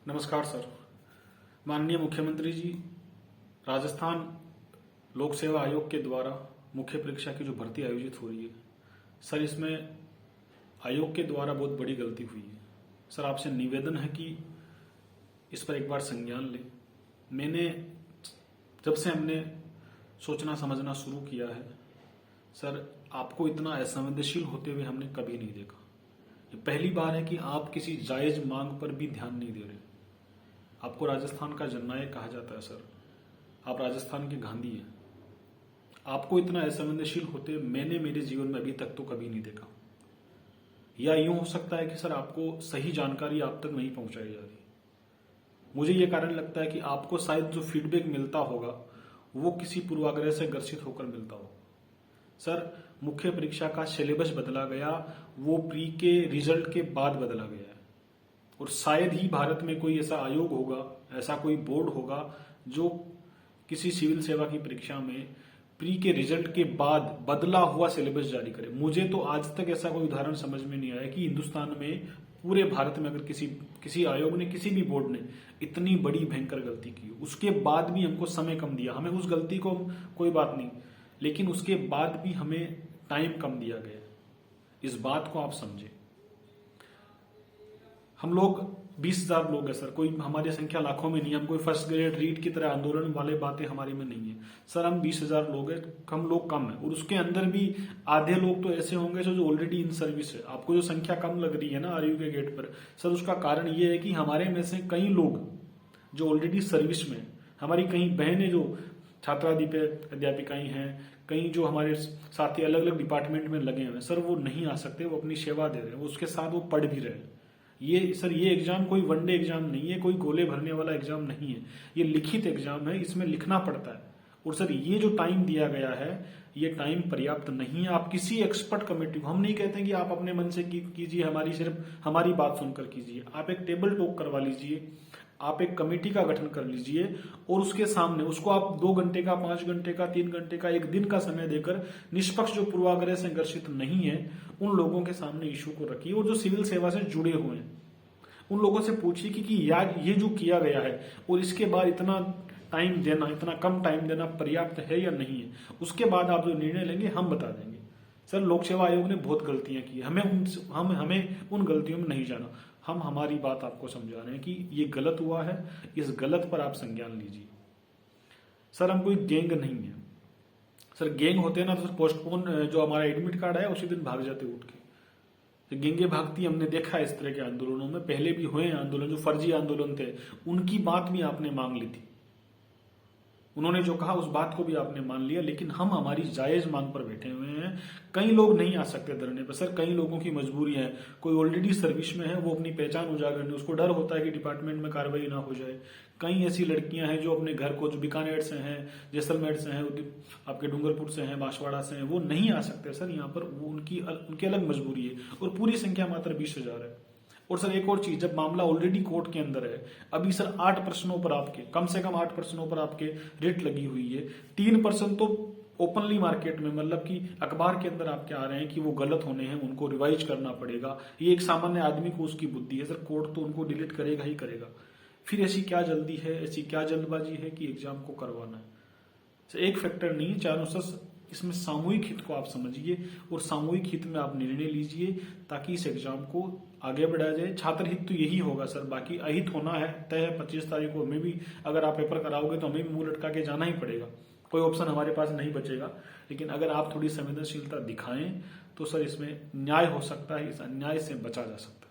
नमस्कार सर। माननीय मुख्यमंत्री जी, राजस्थान लोक सेवा आयोग के द्वारा मुख्य परीक्षा की जो भर्ती आयोजित हो रही है सर, इसमें आयोग के द्वारा बहुत बड़ी गलती हुई है। सर, आपसे निवेदन है कि इस पर एक बार संज्ञान लें। जब से हमने सोचना समझना शुरू किया है सर, आपको इतना असंवेदनशील होते हुए हमने कभी नहीं देखा। ये पहली बार है कि आप किसी जायज मांग पर भी ध्यान नहीं दे रहे। आपको राजस्थान का जननायक कहा जाता है सर, आप राजस्थान के गांधी हैं। आपको इतना असंवेदनशील होते मैंने मेरे जीवन में अभी तक तो कभी नहीं देखा। या यूं हो सकता है कि सर आपको सही जानकारी आप तक नहीं पहुंचाई जा रही। मुझे ये कारण लगता है कि आपको शायद जो फीडबैक मिलता होगा वो किसी पूर्वाग्रह से ग्रसित होकर मिलता हो। सर, मुख्य परीक्षा का सिलेबस बदला गया, वो प्री के रिजल्ट के बाद बदला गया है। और शायद ही भारत में कोई ऐसा आयोग होगा, ऐसा कोई बोर्ड होगा जो किसी सिविल सेवा की परीक्षा में प्री के रिजल्ट के बाद बदला हुआ सिलेबस जारी करे। मुझे तो आज तक ऐसा कोई उदाहरण समझ में नहीं आया कि हिंदुस्तान में पूरे भारत में अगर किसी आयोग ने, किसी भी बोर्ड ने इतनी बड़ी भयंकर गलती की, उसके बाद भी हमको समय कम दिया। हमें उस गलती को कोई बात नहीं, लेकिन उसके बाद भी हमें टाइम कम दिया गया। इस बात को आप समझे। हम लोग 20,000 लोग हैं सर, कोई हमारी संख्या लाखों में नहीं है। हम कोई फर्स्ट ग्रेड रीड की तरह आंदोलन वाले बातें हमारी में नहीं है सर। हम 20,000 लोग हैं, हम लोग कम है। और उसके अंदर भी आधे लोग तो ऐसे होंगे जो ऑलरेडी इन सर्विस है। आपको जो संख्या कम लग रही है ना आरयू के गेट पर सर, उसका कारण ये है कि हमारे में से कई लोग जो ऑलरेडी सर्विस में, हमारी कई बहनें जो अध्यापिकाएं हैं, कई जो हमारे साथी अलग अलग डिपार्टमेंट में लगे हुए सर, वो नहीं आ सकते। वो अपनी सेवा दे रहे हैं, उसके साथ वो पढ़ भी रहे हैं। ये एग्जाम कोई वनडे एग्जाम नहीं है, कोई गोले भरने वाला एग्जाम नहीं है। ये लिखित एग्जाम है, इसमें लिखना पड़ता है। और सर, ये जो टाइम दिया गया है ये टाइम पर्याप्त नहीं है। आप किसी एक्सपर्ट कमेटी को, हम नहीं कहते कि आप अपने मन से कीजिए, सिर्फ हमारी बात सुनकर कीजिए। आप एक टेबल टॉक करवा लीजिए, आप एक कमेटी का गठन कर लीजिए और उसके सामने उसको आप 2 घंटे का, 5 घंटे का, 3 घंटे का, 1 दिन का समय देकर निष्पक्ष जो पूर्वाग्रह से ग्रसित नहीं है उन लोगों के सामने इशू को रखिए। और जो सिविल सेवा से जुड़े हुए हैं उन लोगों से पूछिए कि यार ये जो किया गया है और इसके बाद इतना टाइम देना, इतना कम टाइम देना पर्याप्त है या नहीं है। उसके बाद आप जो निर्णय लेंगे हम बता देंगे। सर, लोक सेवा आयोग ने बहुत गलतियां की, हमें उन गलतियों में नहीं जाना। हम हमारी बात आपको समझा रहे हैं कि ये गलत हुआ है, इस गलत पर आप संज्ञान लीजिए। सर, हम कोई गैंग नहीं है सर। गैंग होते हैं ना तो पोस्टपोन जो हमारा एडमिट कार्ड है उसी दिन भाग जाते उठ के। तो गैंगे भागती हमने देखा है इस तरह के आंदोलनों में, पहले भी हुए हैं आंदोलन। जो फर्जी आंदोलन थे उनकी बात भी आपने मांग ली थी, उन्होंने जो कहा उस बात को भी आपने मान लिया। लेकिन हम हमारी जायज मांग पर बैठे हुए हैं। कई लोग नहीं आ सकते धरने पर सर, कई लोगों की मजबूरी है। कोई ऑलरेडी सर्विस में है, वो अपनी पहचान उजागर नहीं, उसको डर होता है कि डिपार्टमेंट में कार्रवाई ना हो जाए। कई ऐसी लड़कियां हैं जो अपने घर को, जो बीकानेर से हैं, जैसलमेर से हैं, आपके डूंगरपुर से हैं, बांसवाड़ा से हैं, वो नहीं आ सकते सर यहाँ पर। वो उनकी अलग मजबूरी है। और पूरी संख्या मात्र 20,000 है। और सर, एक और चीज, जब मामला ऑलरेडी कोर्ट के अंदर है, अभी सर 8 प्रश्नों पर आपके, कम से कम 8 प्रश्नों पर आपके रिट लगी हुई है। 3 प्रश्न तो ओपनली मार्केट में, मतलब कि अखबार के अंदर आपके आ रहे हैं कि वो गलत होने हैं, उनको रिवाइज करना पड़ेगा। ये एक सामान्य आदमी को उसकी बुद्धि है सर, कोर्ट तो उनको डिलीट करेगा ही करेगा। फिर ऐसी क्या जल्दी है, ऐसी क्या जल्दबाजी है कि एग्जाम को करवाना है। सर, एक फैक्टर नहीं है, चारों सर इसमें सामूहिक हित को आप समझिए और सामूहिक हित में आप निर्णय लीजिए ताकि इस एग्जाम को आगे बढ़ाया जाए। छात्र हित तो यही होगा सर, बाकी अहित होना है तय है। 25 तारीख को हमें भी, अगर आप पेपर कराओगे तो हमें भी मुंह लटका के जाना ही पड़ेगा, कोई ऑप्शन हमारे पास नहीं बचेगा। लेकिन अगर आप थोड़ी संवेदनशीलता दिखाएं तो सर इसमें न्याय हो सकता है, इस अन्याय से बचा जा सकता है।